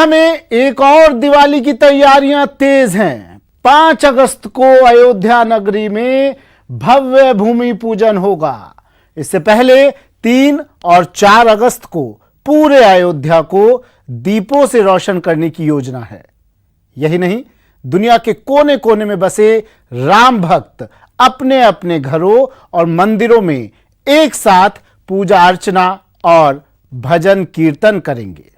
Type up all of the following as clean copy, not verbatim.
में एक और दिवाली की तैयारियां तेज हैं। 5 अगस्त को अयोध्या नगरी में भव्य भूमि पूजन होगा। इससे पहले 3 और 4 अगस्त को पूरे अयोध्या को दीपों से रोशन करने की योजना है। यही नहीं, दुनिया के कोने कोने में बसे राम भक्त अपने अपने घरों और मंदिरों में एक साथ पूजा अर्चना और भजन कीर्तन करेंगे।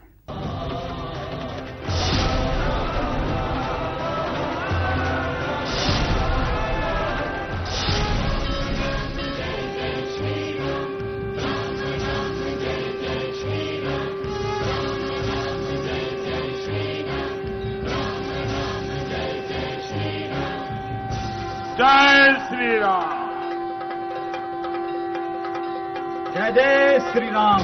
जय श्री राम। जय जय श्री राम।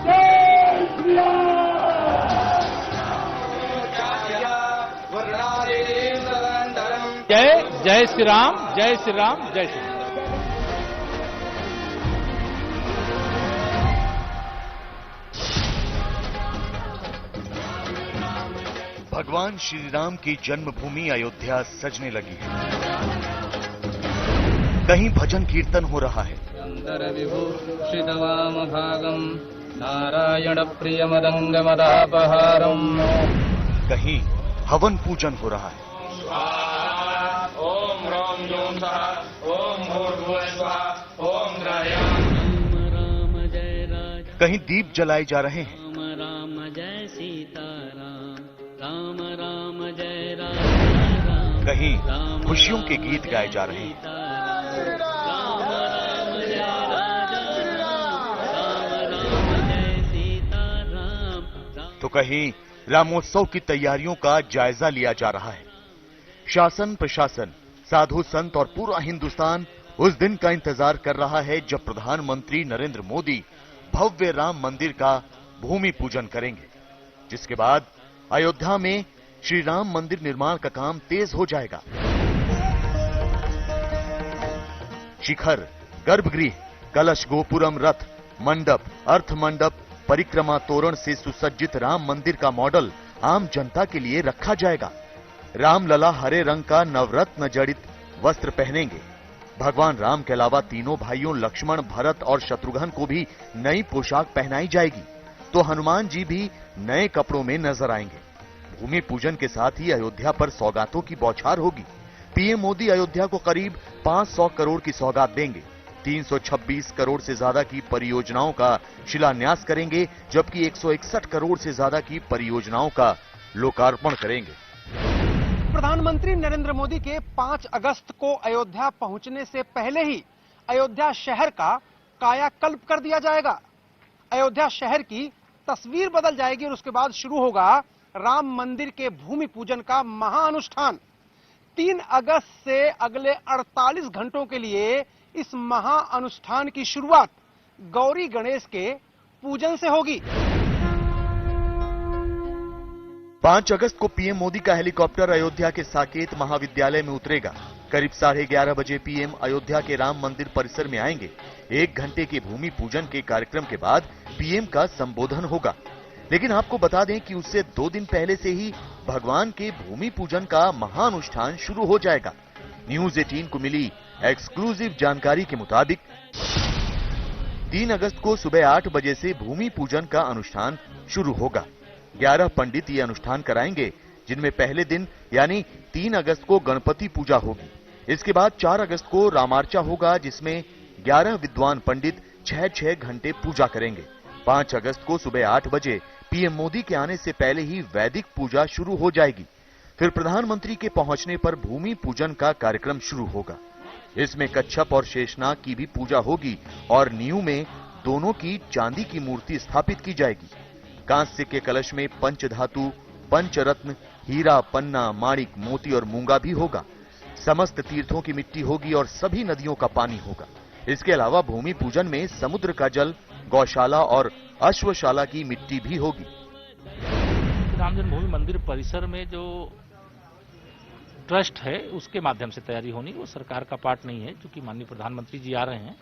जय श्री राम। जय श्री राम, जय श्री राम, जय श्री राम। भगवान श्री राम की जन्मभूमि अयोध्या सजने लगी है। कहीं भजन कीर्तन हो रहा है, विभूषितवामभागम् नारायण प्रियमदङ्गमदापहारम्, कहीं हवन पूजन हो रहा है, ओम ह्रौं ह्रौं स्वः, ओम भूर्भुवः स्वः, ओम राम राम जय राजा, कहीं दीप जलाए जा रहे हैं, राम राम जय सीताराम, राम राम जय राम, कहीं खुशियों के गीत गाए जा रहे हैं, राम राम जय राजा, राम राम जय सीताराम, तो कहीं रामोत्सव की तैयारियों का जायजा लिया जा रहा है। शासन प्रशासन, साधु संत और पूरा हिंदुस्तान उस दिन का इंतजार कर रहा है जब प्रधानमंत्री नरेंद्र मोदी भव्य राम मंदिर का भूमि पूजन करेंगे, जिसके बाद अयोध्या में श्री राम मंदिर निर्माण का काम तेज हो जाएगा। शिखर, गर्भगृह, कलश, गोपुरम, रथ, मंडप, अर्थ मंडप, परिक्रमा तोरण से सुसज्जित राम मंदिर का मॉडल आम जनता के लिए रखा जाएगा। रामलला हरे रंग का नवरत्न जड़ित वस्त्र पहनेंगे। भगवान राम के अलावा तीनों भाइयों लक्ष्मण, भरत और शत्रुघ्न को भी नई पोशाक पहनाई जाएगी, तो हनुमान जी भी नए कपड़ों में नजर आएंगे। भूमि पूजन के साथ ही अयोध्या पर सौगातों की बौछार होगी। पीएम मोदी अयोध्या को करीब 500 करोड़ की सौगात देंगे। 326 करोड़ से ज्यादा की परियोजनाओं का शिलान्यास करेंगे, जबकि 161 करोड़ से ज्यादा की परियोजनाओं का लोकार्पण करेंगे। प्रधानमंत्री नरेंद्र मोदी के 5 अगस्त को अयोध्या पहुंचने से पहले ही अयोध्या शहर का कायाकल्प कर दिया जाएगा। अयोध्या शहर की तस्वीर बदल जाएगी और उसके बाद शुरू होगा राम मंदिर के भूमि पूजन का महाअनुष्ठान। 3 अगस्त से अगले 48 घंटों के लिए इस महाअनुष्ठान की शुरुआत गौरी गणेश के पूजन से होगी। 5 अगस्त को पीएम मोदी का हेलीकॉप्टर अयोध्या के साकेत महाविद्यालय में उतरेगा। करीब 11:30 बजे पीएम अयोध्या के राम मंदिर परिसर में आएंगे। 1 घंटे के भूमि पूजन के कार्यक्रम के बाद पीएम का संबोधन होगा। लेकिन आपको बता दें कि उससे 2 दिन पहले से ही भगवान के भूमि पूजन का महाअनुष्ठान शुरू हो जाएगा। न्यूज 18 को मिली एक्सक्लूसिव जानकारी के मुताबिक 3 अगस्त को सुबह 8 बजे से भूमि पूजन का अनुष्ठान शुरू होगा। 11 पंडित ये अनुष्ठान कराएंगे, जिनमें पहले दिन यानी 3 अगस्त को गणपति पूजा होगी। इसके बाद 4 अगस्त को रामार्चा होगा, जिसमें 11 विद्वान पंडित 6-6 घंटे पूजा करेंगे। 5 अगस्त को सुबह 8 बजे पीएम मोदी के आने से पहले ही वैदिक पूजा शुरू हो जाएगी। फिर प्रधानमंत्री के पहुंचने पर भूमि पूजन का कार्यक्रम शुरू होगा। इसमें कच्छप और शेषनाग की भी पूजा होगी और नींव में दोनों की चांदी की मूर्ति स्थापित की जाएगी। कांस्य के कलश में पंचधातु, पंचरत्न, हीरा, पन्ना, माणिक, मोती और मूंगा भी होगा। समस्त तीर्थों की मिट्टी होगी और सभी नदियों का पानी होगा। इसके अलावा भूमि पूजन में समुद्र का जल, गौशाला और अश्वशाला की मिट्टी भी होगी। राम जन्मभूमि मंदिर परिसर में जो ट्रस्ट है उसके माध्यम से तैयारी होनी, वो सरकार का पार्ट नहीं है। क्योंकि माननीय प्रधानमंत्री जी आ रहे हैं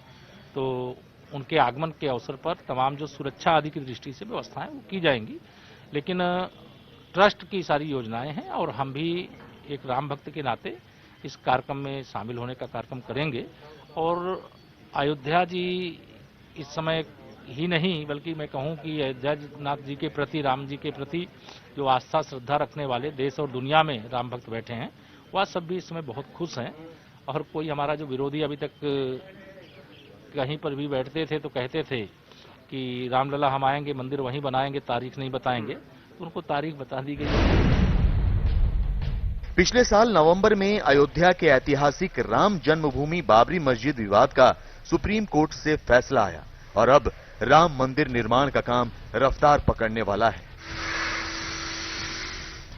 तो उनके आगमन के अवसर पर तमाम जो सुरक्षा आदि की दृष्टि से व्यवस्थाएं वो की जाएंगी। लेकिन ट्रस्ट की सारी योजनाएं हैं और हम भी एक राम भक्त के नाते इस कार्यक्रम में शामिल होने का कार्यक्रम करेंगे। और अयोध्या जी इस समय ही नहीं बल्कि मैं कहूं कि अयोध्यानाथ जी के प्रति, राम जी के प्रति जो आस्था श्रद्धा रखने वाले देश और दुनिया में राम भक्त बैठे हैं वह सब भी इस समय बहुत खुश हैं। और कोई हमारा जो विरोधी अभी तक कहीं पर भी बैठते थे तो कहते थे कि रामलला हम आएंगे, मंदिर वहीं बनाएंगे, तारीख नहीं बताएंगे, तो उनको तारीख बता दी गई। पिछले साल नवंबर में अयोध्या के ऐतिहासिक राम जन्मभूमि बाबरी मस्जिद विवाद का सुप्रीम कोर्ट से फैसला आया और अब राम मंदिर निर्माण का काम रफ्तार पकड़ने वाला है।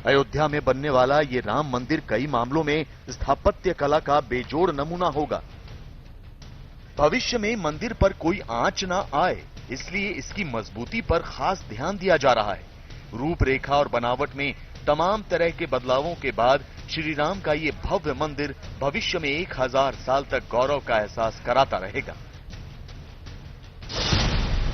अयोध्या में बनने वाला ये राम मंदिर कई मामलों में स्थापत्य कला का बेजोड़ नमूना होगा। भविष्य में मंदिर पर कोई आंच ना आए इसलिए इसकी मजबूती पर खास ध्यान दिया जा रहा है। रूपरेखा और बनावट में तमाम तरह के बदलावों के बाद श्री राम का ये भव्य मंदिर भविष्य में 1000 साल तक गौरव का एहसास कराता रहेगा।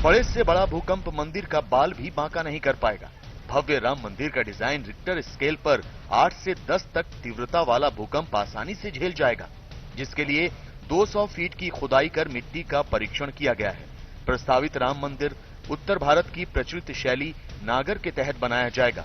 बड़े से बड़ा भूकंप मंदिर का बाल भी बांका नहीं कर पाएगा। भव्य राम मंदिर का डिजाइन रिक्टर स्केल पर 8 से 10 तक तीव्रता वाला भूकंप आसानी से झेल जाएगा, जिसके लिए 200 फीट की खुदाई कर मिट्टी का परीक्षण किया गया है। प्रस्तावित राम मंदिर उत्तर भारत की प्रचलित शैली नागर के तहत बनाया जाएगा।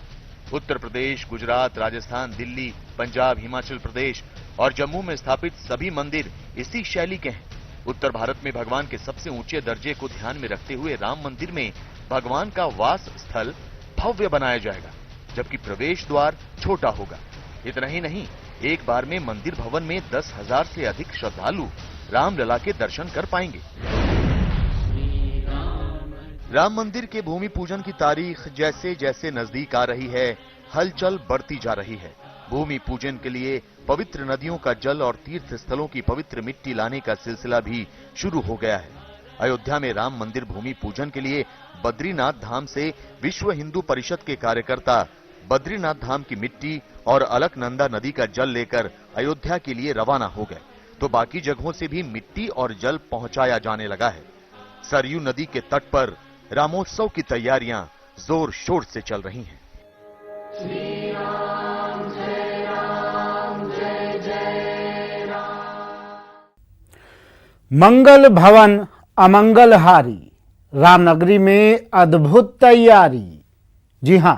उत्तर प्रदेश, गुजरात, राजस्थान, दिल्ली, पंजाब, हिमाचल प्रदेश और जम्मू में स्थापित सभी मंदिर इसी शैली के हैं। उत्तर भारत में भगवान के सबसे ऊंचे दर्जे को ध्यान में रखते हुए राम मंदिर में भगवान का वास स्थल भव्य बनाया जाएगा, जबकि प्रवेश द्वार छोटा होगा। इतना ही नहीं, एक बार में मंदिर भवन में 10,000 से अधिक श्रद्धालु रामलला के दर्शन कर पाएंगे। राम मंदिर के भूमि पूजन की तारीख जैसे जैसे नजदीक आ रही है, हलचल बढ़ती जा रही है। भूमि पूजन के लिए पवित्र नदियों का जल और तीर्थ स्थलों की पवित्र मिट्टी लाने का सिलसिला भी शुरू हो गया है। अयोध्या में राम मंदिर भूमि पूजन के लिए बद्रीनाथ धाम से विश्व हिंदू परिषद के कार्यकर्ता बद्रीनाथ धाम की मिट्टी और अलकनंदा नदी का जल लेकर अयोध्या के लिए रवाना हो गए, तो बाकी जगहों से भी मिट्टी और जल पहुंचाया जाने लगा है। सरयू नदी के तट पर रामोत्सव की तैयारियां जोर शोर से चल रही हैं। श्री राम जय राम जय जय राम। मंगल भवन अमंगलहारी, रामनगरी में अद्भुत तैयारी। जी हां,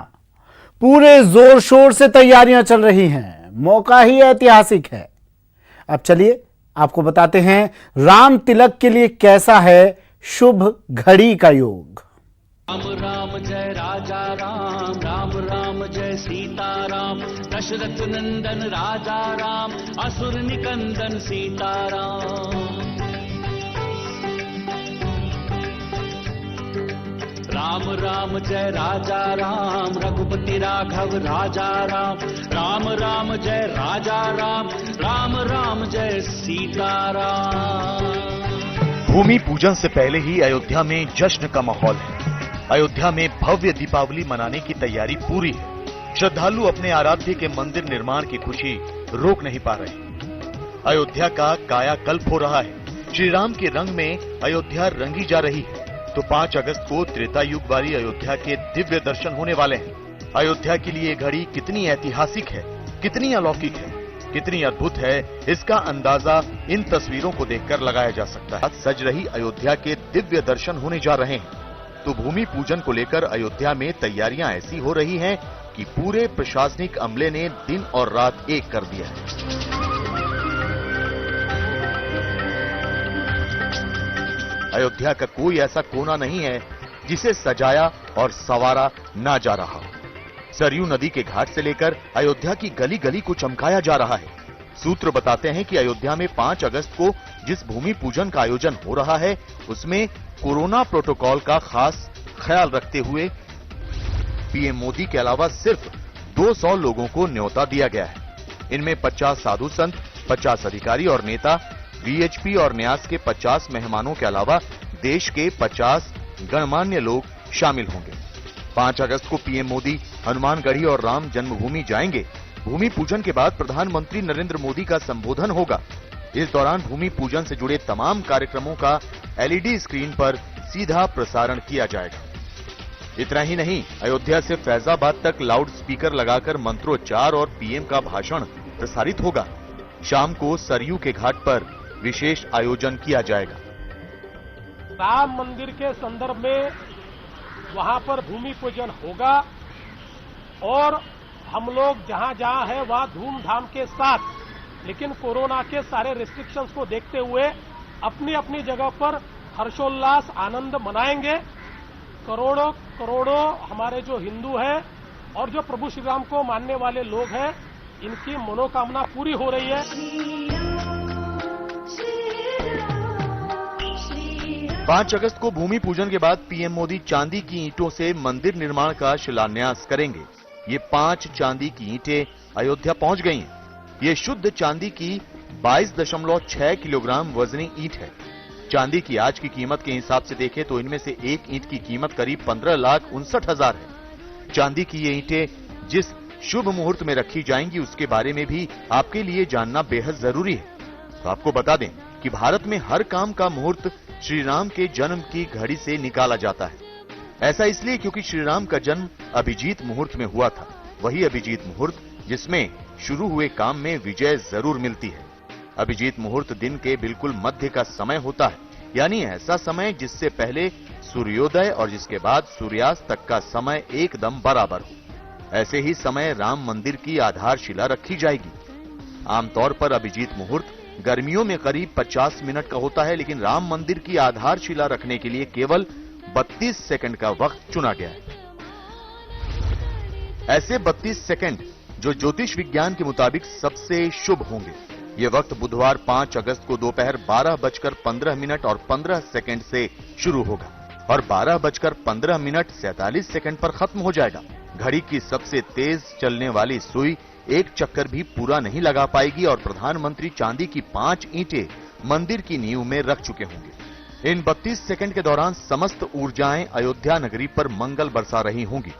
पूरे जोर शोर से तैयारियां चल रही हैं। मौका ही ऐतिहासिक है। अब चलिए आपको बताते हैं राम तिलक के लिए कैसा है शुभ घड़ी का योग। राम राम जय राजा राम, राम राम जय सीता राम, दशरथ नंदन राजा राम, असुर निकंदन सीता राम। राम राम जय राजा राम, रघुपति राघव राजा राम, राम राम जय राजा राम, राम राम जय सीता राम। भूमि पूजन से पहले ही अयोध्या में जश्न का माहौल है। अयोध्या में भव्य दीपावली मनाने की तैयारी पूरी है। श्रद्धालु अपने आराध्य के मंदिर निर्माण की खुशी रोक नहीं पा रहे। अयोध्या का कायाकल्प हो रहा है। श्री राम के रंग में अयोध्या रंगी जा रही है। तो 5 अगस्त को त्रेता युग वाली अयोध्या के दिव्य दर्शन होने वाले हैं। अयोध्या के लिए घड़ी कितनी ऐतिहासिक है, कितनी अलौकिक है, कितनी अद्भुत है, इसका अंदाजा इन तस्वीरों को देखकर लगाया जा सकता है। सज रही अयोध्या के दिव्य दर्शन होने जा रहे हैं, तो भूमि पूजन को लेकर अयोध्या में तैयारियां ऐसी हो रही हैं कि पूरे प्रशासनिक अमले ने दिन और रात एक कर दिया है। अयोध्या का कोई ऐसा कोना नहीं है जिसे सजाया और संवारा ना जा रहा हो। सरयू नदी के घाट से लेकर अयोध्या की गली गली को चमकाया जा रहा है। सूत्र बताते हैं कि अयोध्या में 5 अगस्त को जिस भूमि पूजन का आयोजन हो रहा है उसमें कोरोना प्रोटोकॉल का खास ख्याल रखते हुए पीएम मोदी के अलावा सिर्फ 200 लोगों को न्योता दिया गया है। इनमें 50 साधु संत, 50 अधिकारी और नेता, वीएचपी और न्यास के 50 मेहमानों के अलावा देश के 50 गणमान्य लोग शामिल होंगे। 5 अगस्त को पीएम मोदी हनुमानगढ़ी और राम जन्मभूमि जाएंगे। भूमि पूजन के बाद प्रधानमंत्री नरेंद्र मोदी का संबोधन होगा। इस दौरान भूमि पूजन से जुड़े तमाम कार्यक्रमों का एलईडी स्क्रीन पर सीधा प्रसारण किया जाएगा। इतना ही नहीं, अयोध्या से फैजाबाद तक लाउड स्पीकर लगाकर मंत्रोच्चार और पीएम का भाषण प्रसारित होगा। शाम को सरयू के घाट पर विशेष आयोजन किया जाएगा। राम मंदिर के संदर्भ में वहां पर भूमि पूजन होगा और हम लोग जहां जहां है वहां धूमधाम के साथ, लेकिन कोरोना के सारे रिस्ट्रिक्शंस को देखते हुए अपनी अपनी जगह पर हर्षोल्लास आनंद मनाएंगे। करोड़ों करोड़ों हमारे जो हिंदू हैं और जो प्रभु श्री राम को मानने वाले लोग हैं, इनकी मनोकामना पूरी हो रही है। 5 अगस्त को भूमि पूजन के बाद पीएम मोदी चांदी की ईंटों से मंदिर निर्माण का शिलान्यास करेंगे। ये 5 चांदी की ईंटें अयोध्या पहुंच गई हैं। ये शुद्ध चांदी की 22.6 किलोग्राम वजनी ईंट है। चांदी की आज की कीमत के हिसाब से देखें तो इनमें से एक ईंट की कीमत करीब 15,59,000 है। चांदी की ये ईंटें जिस शुभ मुहूर्त में रखी जाएंगी उसके बारे में भी आपके लिए जानना बेहद जरूरी है। तो आपको बता दें कि भारत में हर काम का मुहूर्त श्री राम के जन्म की घड़ी से निकाला जाता है। ऐसा इसलिए क्योंकि श्री राम का जन्म अभिजीत मुहूर्त में हुआ था। वही अभिजीत मुहूर्त जिसमें शुरू हुए काम में विजय जरूर मिलती है। अभिजीत मुहूर्त दिन के बिल्कुल मध्य का समय होता है, यानी ऐसा समय जिससे पहले सूर्योदय और जिसके बाद सूर्यास्त तक का समय एकदम बराबर हो। ऐसे ही समय राम मंदिर की आधारशिला रखी जाएगी। आमतौर पर अभिजीत मुहूर्त गर्मियों में करीब 50 मिनट का होता है, लेकिन राम मंदिर की आधारशिला रखने के लिए केवल 32 सेकंड का वक्त चुना गया है। ऐसे 32 सेकंड जो ज्योतिष विज्ञान के मुताबिक सबसे शुभ होंगे। ये वक्त बुधवार 5 अगस्त को दोपहर 12:15 और 15 सेकंड से शुरू होगा और 12:15 47 सेकंड पर खत्म हो जाएगा। घड़ी की सबसे तेज चलने वाली सुई एक चक्कर भी पूरा नहीं लगा पाएगी और प्रधानमंत्री चांदी की 5 ईंटें मंदिर की नींव में रख चुके होंगे। इन 32 सेकंड के दौरान समस्त ऊर्जाएं अयोध्या नगरी पर मंगल बरसा रही होंगी।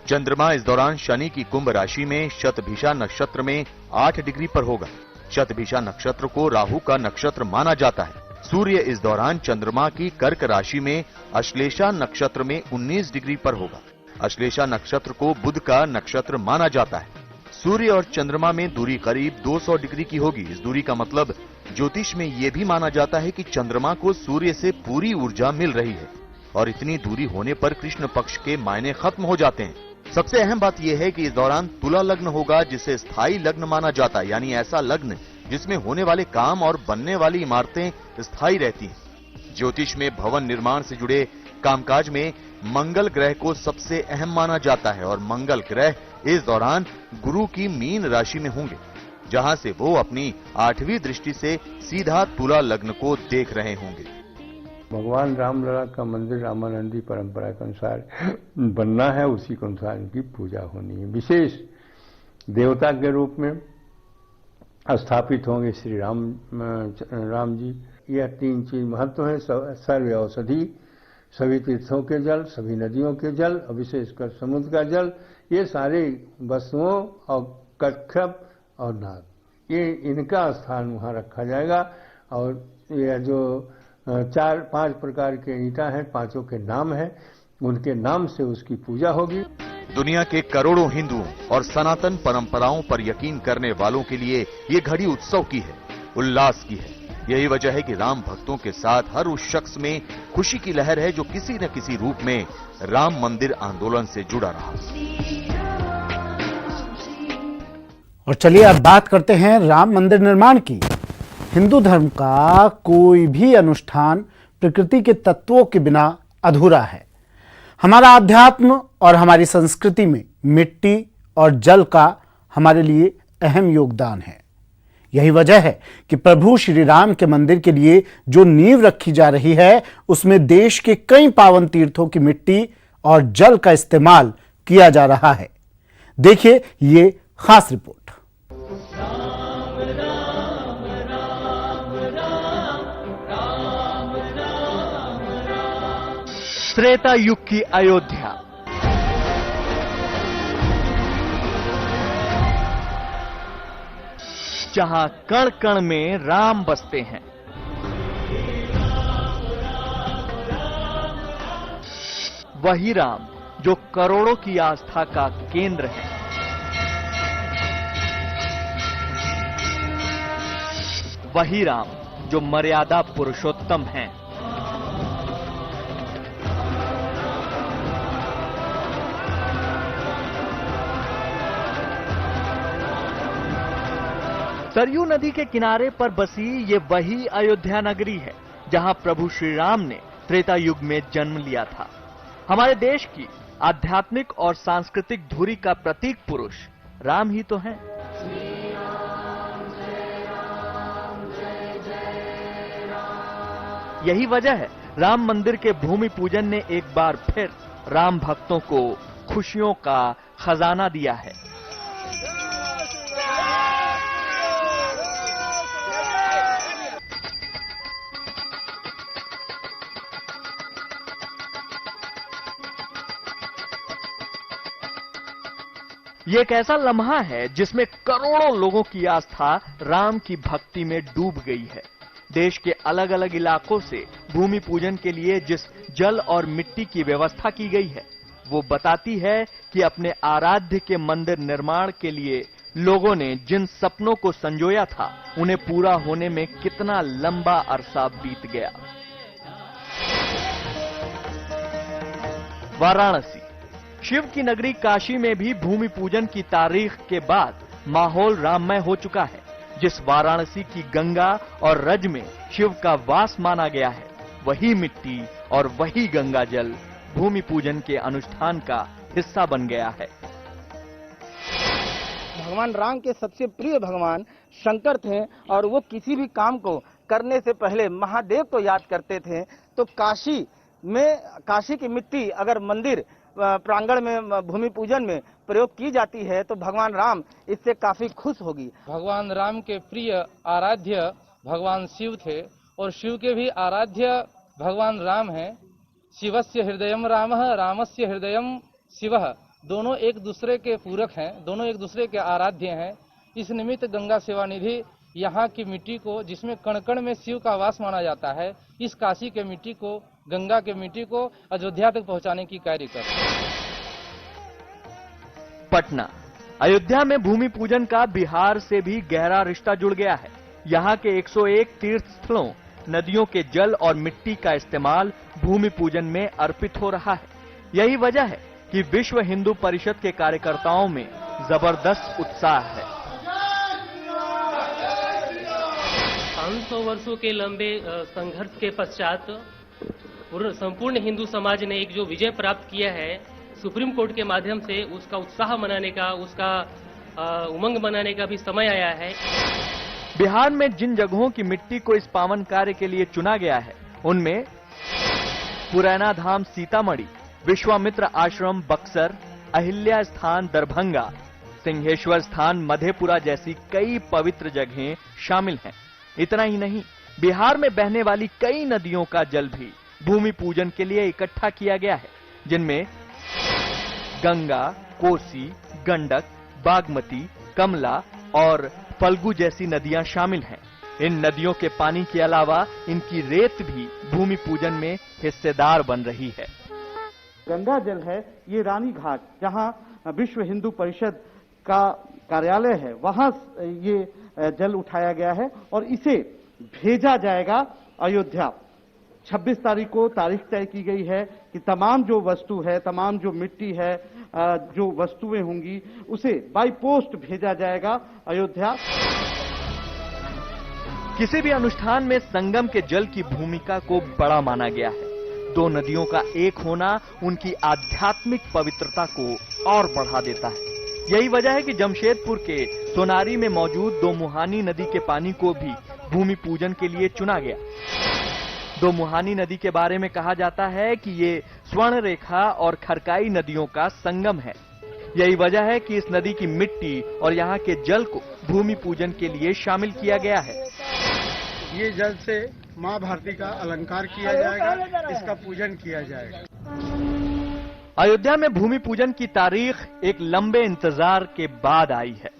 चंद्रमा इस दौरान शनि की कुंभ राशि में शतभिषा नक्षत्र में 8 डिग्री पर होगा। शतभिषा नक्षत्र को राहु का नक्षत्र माना जाता है। सूर्य इस दौरान चंद्रमा की कर्क राशि में अश्लेषा नक्षत्र में 19 डिग्री पर होगा। अश्लेषा नक्षत्र को बुध का नक्षत्र माना जाता है। सूर्य और चंद्रमा में दूरी करीब 200 डिग्री की होगी। इस दूरी का मतलब ज्योतिष में यह भी माना जाता है कि चंद्रमा को सूर्य से पूरी ऊर्जा मिल रही है और इतनी दूरी होने पर कृष्ण पक्ष के मायने खत्म हो जाते हैं। सबसे अहम बात यह है कि इस दौरान तुला लग्न होगा, जिसे स्थायी लग्न माना जाता है, यानी ऐसा लग्न जिसमें होने वाले काम और बनने वाली इमारतें स्थायी रहती हैं। ज्योतिष में भवन निर्माण से जुड़े कामकाज में मंगल ग्रह को सबसे अहम माना जाता है और मंगल ग्रह इस दौरान गुरु की मीन राशि में होंगे, जहां से वो अपनी 8वीं दृष्टि से सीधा तुला लग्न को देख रहे होंगे। भगवान रामलला का मंदिर रामानंदी परंपरा के अनुसार बनना है, उसी के अनुसार इनकी पूजा होनी है। विशेष देवता के रूप में स्थापित होंगे श्री राम जी। यह 3 चीज महत्व है। सर्व औषधि, सभी तीर्थों के जल, सभी नदियों के जल, विशेषकर समुद्र का जल, ये सारे वस्तुओं और कच्छप और नाग, ये इनका स्थान वहाँ रखा जाएगा। और यह जो 4-5 प्रकार के ईंटा हैं, 5 के नाम हैं, उनके नाम से उसकी पूजा होगी। दुनिया के करोड़ों हिंदुओं और सनातन परंपराओं पर यकीन करने वालों के लिए ये घड़ी उत्सव की है, उल्लास की है। यही वजह है कि राम भक्तों के साथ हर उस शख्स में खुशी की लहर है जो किसी न किसी रूप में राम मंदिर आंदोलन से जुड़ा रहा। और चलिए अब बात करते हैं राम मंदिर निर्माण की। हिंदू धर्म का कोई भी अनुष्ठान प्रकृति के तत्वों के बिना अधूरा है। हमारा आध्यात्म और हमारी संस्कृति में मिट्टी और जल का हमारे लिए अहम योगदान है। यही वजह है कि प्रभु श्री राम के मंदिर के लिए जो नींव रखी जा रही है, उसमें देश के कई पावन तीर्थों की मिट्टी और जल का इस्तेमाल किया जा रहा है। देखिए ये खास रिपोर्ट। त्रेता युग की अयोध्या, जहां कण कण में राम बसते हैं। वही राम जो करोड़ों की आस्था का केंद्र है। वही राम जो मर्यादा पुरुषोत्तम हैं। सरयू नदी के किनारे पर बसी ये वही अयोध्या नगरी है जहां प्रभु श्री राम ने त्रेता युग में जन्म लिया था। हमारे देश की आध्यात्मिक और सांस्कृतिक धुरी का प्रतीक पुरुष राम ही तो हैं। यही वजह है राम मंदिर के भूमि पूजन ने एक बार फिर राम भक्तों को खुशियों का खजाना दिया है। ये एक ऐसा लम्हा है जिसमें करोड़ों लोगों की आस्था राम की भक्ति में डूब गई है। देश के अलग अलग इलाकों से भूमि पूजन के लिए जिस जल और मिट्टी की व्यवस्था की गई है वो बताती है कि अपने आराध्य के मंदिर निर्माण के लिए लोगों ने जिन सपनों को संजोया था उन्हें पूरा होने में कितना लंबा अरसा बीत गया। वाराणसी, शिव की नगरी काशी में भी भूमि पूजन की तारीख के बाद माहौल राममय हो चुका है। जिस वाराणसी की गंगा और रज में शिव का वास माना गया है, वही मिट्टी और वही गंगा जल भूमि पूजन के अनुष्ठान का हिस्सा बन गया है। भगवान राम के सबसे प्रिय भगवान शंकर थे और वो किसी भी काम को करने से पहले महादेव को याद करते थे। तो काशी की मिट्टी अगर मंदिर प्रांगण में भूमि पूजन में प्रयोग की जाती है तो भगवान राम इससे काफी खुश होगी। भगवान राम के प्रिय आराध्य भगवान शिव थे और शिव के भी आराध्य भगवान राम हैं। शिवस्य हृदयम रामः, रामस्य हृदयम शिवः। दोनों एक दूसरे के पूरक हैं, दोनों एक दूसरे के आराध्य हैं। इस निमित्त गंगा सेवा निधि यहाँ की मिट्टी को, जिसमें कण कण में शिव का वास माना जाता है, इस काशी के मिट्टी को, गंगा के मिट्टी को अयोध्या तक पहुँचाने की कार्य कर रही है। पटना, अयोध्या में भूमि पूजन का बिहार से भी गहरा रिश्ता जुड़ गया है। यहाँ के 101 तीर्थ स्थलों, नदियों के जल और मिट्टी का इस्तेमाल भूमि पूजन में अर्पित हो रहा है। यही वजह है कि विश्व हिंदू परिषद के कार्यकर्ताओं में जबरदस्त उत्साह है। 500 वर्षों के लंबे संघर्ष के पश्चात संपूर्ण हिंदू समाज ने एक जो विजय प्राप्त किया है सुप्रीम कोर्ट के माध्यम से, उसका उत्साह मनाने का, उसका उमंग मनाने का भी समय आया है। बिहार में जिन जगहों की मिट्टी को इस पावन कार्य के लिए चुना गया है उनमें पुरैना धाम सीतामढ़ी, विश्वामित्र आश्रम बक्सर, अहिल्या स्थान दरभंगा, सिंहेश्वर स्थान मधेपुरा जैसी कई पवित्र जगहें शामिल हैं। इतना ही नहीं, बिहार में बहने वाली कई नदियों का जल भी भूमि पूजन के लिए इकट्ठा किया गया है, जिनमें गंगा, कोसी, गंडक, बागमती, कमला और फल्गु जैसी नदियां शामिल हैं। इन नदियों के पानी के अलावा इनकी रेत भी भूमि पूजन में हिस्सेदार बन रही है। गंगा जल है, ये रानी घाट जहां विश्व हिंदू परिषद का कार्यालय है, वहां ये जल उठाया गया है और इसे भेजा जाएगा अयोध्या। 26 तारीख को तारीख तय की गई है कि तमाम जो वस्तु है, तमाम जो मिट्टी है, जो वस्तुएं होंगी, उसे बाई पोस्ट भेजा जाएगा अयोध्या। किसी भी अनुष्ठान में संगम के जल की भूमिका को बड़ा माना गया है। दो नदियों का एक होना उनकी आध्यात्मिक पवित्रता को और बढ़ा देता है। यही वजह है कि जमशेदपुर के सोनारी में मौजूद दो मुहानी नदी के पानी को भी भूमि पूजन के लिए चुना गया। दो मुहानी नदी के बारे में कहा जाता है कि ये स्वर्ण रेखा और खरकाई नदियों का संगम है। यही वजह है कि इस नदी की मिट्टी और यहाँ के जल को भूमि पूजन के लिए शामिल किया गया है। ये जल से माँ भारती का अलंकार किया जाएगा, इसका पूजन किया जाएगा। अयोध्या में भूमि पूजन की तारीख एक लंबे इंतजार के बाद आई है।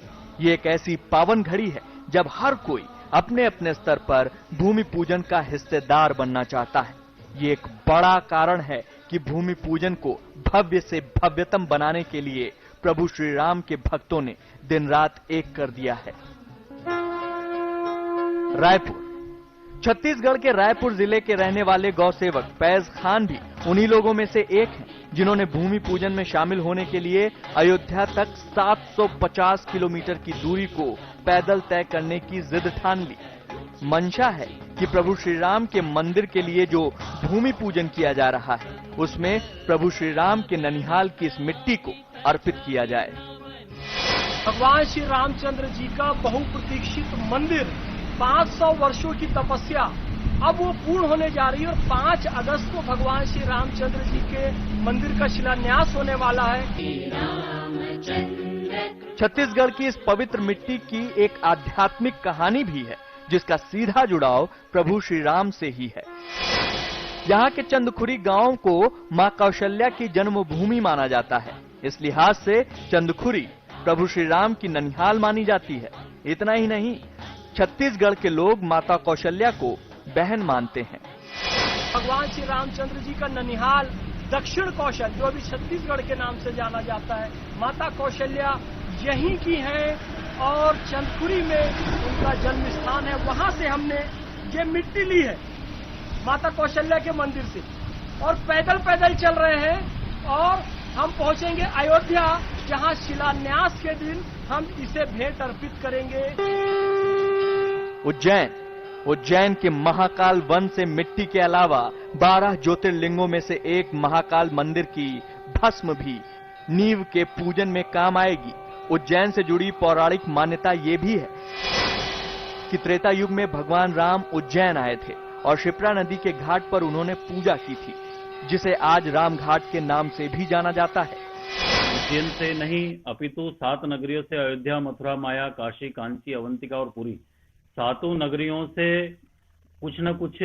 ये एक ऐसी पावन घड़ी है जब हर कोई अपने अपने स्तर पर भूमि पूजन का हिस्सेदार बनना चाहता है। ये एक बड़ा कारण है कि भूमि पूजन को भव्य से भव्यतम बनाने के लिए प्रभु श्री राम के भक्तों ने दिन रात एक कर दिया है। रायपुर, छत्तीसगढ़ के रायपुर जिले के रहने वाले गौ सेवक फैज खान भी उन्हीं लोगों में से एक हैं जिन्होंने भूमि पूजन में शामिल होने के लिए अयोध्या तक 750 किलोमीटर की दूरी को पैदल तय करने की जिद ठान ली। मंशा है कि प्रभु श्री राम के मंदिर के लिए जो भूमि पूजन किया जा रहा है उसमें प्रभु श्री राम के ननिहाल की इस मिट्टी को अर्पित किया जाए। भगवान श्री रामचंद्र जी का बहुप्रतीक्षित मंदिर 500 वर्षों की तपस्या अब वो पूर्ण होने जा रही है और 5 अगस्त को भगवान श्री रामचंद्र जी के मंदिर का शिलान्यास होने वाला है। छत्तीसगढ़ की इस पवित्र मिट्टी की एक आध्यात्मिक कहानी भी है जिसका सीधा जुड़ाव प्रभु श्री राम से ही है। यहाँ के चंदखुरी गांव को मां कौशल्या की जन्मभूमि माना जाता है। इस लिहाज से चंदखुरी प्रभु श्री राम की ननिहाल मानी जाती है। इतना ही नहीं, छत्तीसगढ़ के लोग माता कौशल्या को बहन मानते हैं। भगवान श्री रामचंद्र जी का ननिहाल दक्षिण कौशल, जो अभी छत्तीसगढ़ के नाम से जाना जाता है, माता कौशल्या यहीं की हैं और चंदखुरी में उनका जन्म स्थान है। वहां से हमने ये मिट्टी ली है माता कौशल्या के मंदिर से और पैदल चल रहे हैं और हम पहुंचेंगे अयोध्या, जहां शिलान्यास के दिन हम इसे भेंट अर्पित करेंगे। उज्जैन के महाकाल वन से मिट्टी के अलावा 12 ज्योतिर्लिंगों में से एक महाकाल मंदिर की भस्म भी नींव के पूजन में काम आएगी। उज्जैन से जुड़ी पौराणिक मान्यता ये भी है कि त्रेता युग में भगवान राम उज्जैन आए थे और शिप्रा नदी के घाट पर उन्होंने पूजा की थी, जिसे आज राम घाट के नाम से भी जाना जाता है। उज्जैन से नहीं अपितु 7 नगरियों से अयोध्या, मथुरा, माया, काशी, कांची, अवंतिका और पुरी, 7 नगरियों से कुछ न कुछ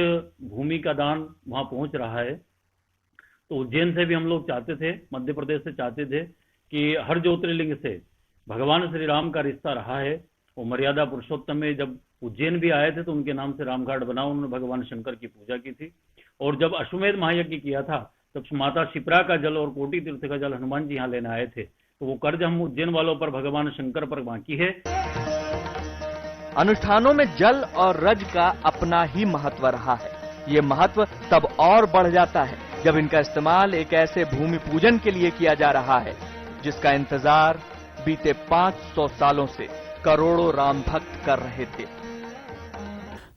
भूमि का दान वहां पहुंच रहा है। तो उज्जैन से भी हम लोग चाहते थे, मध्य प्रदेश से चाहते थे कि हर ज्योतिर्लिंग से भगवान श्री राम का रिश्ता रहा है। वो मर्यादा पुरुषोत्तम में जब उज्जैन भी आए थे तो उनके नाम से रामघाट बना, उन्होंने भगवान शंकर की पूजा की थी। और जब अश्वमेध महायज्ञ किया था तब माता शिप्रा का जल और कोटि तीर्थ का जल हनुमान जी यहाँ लेने आए थे। तो वो कर्ज हम उज्जैन वालों पर, भगवान शंकर पर बाकी है। अनुष्ठानों में जल और रज का अपना ही महत्व रहा है। ये महत्व तब और बढ़ जाता है जब इनका इस्तेमाल एक ऐसे भूमि पूजन के लिए किया जा रहा है जिसका इंतजार बीते 500 सालों से करोड़ों राम भक्त कर रहे थे।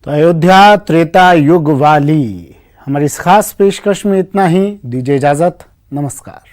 तो अयोध्या त्रेता युग वाली हमारी इस खास पेशकश में इतना ही। दीजिए इजाजत, नमस्कार।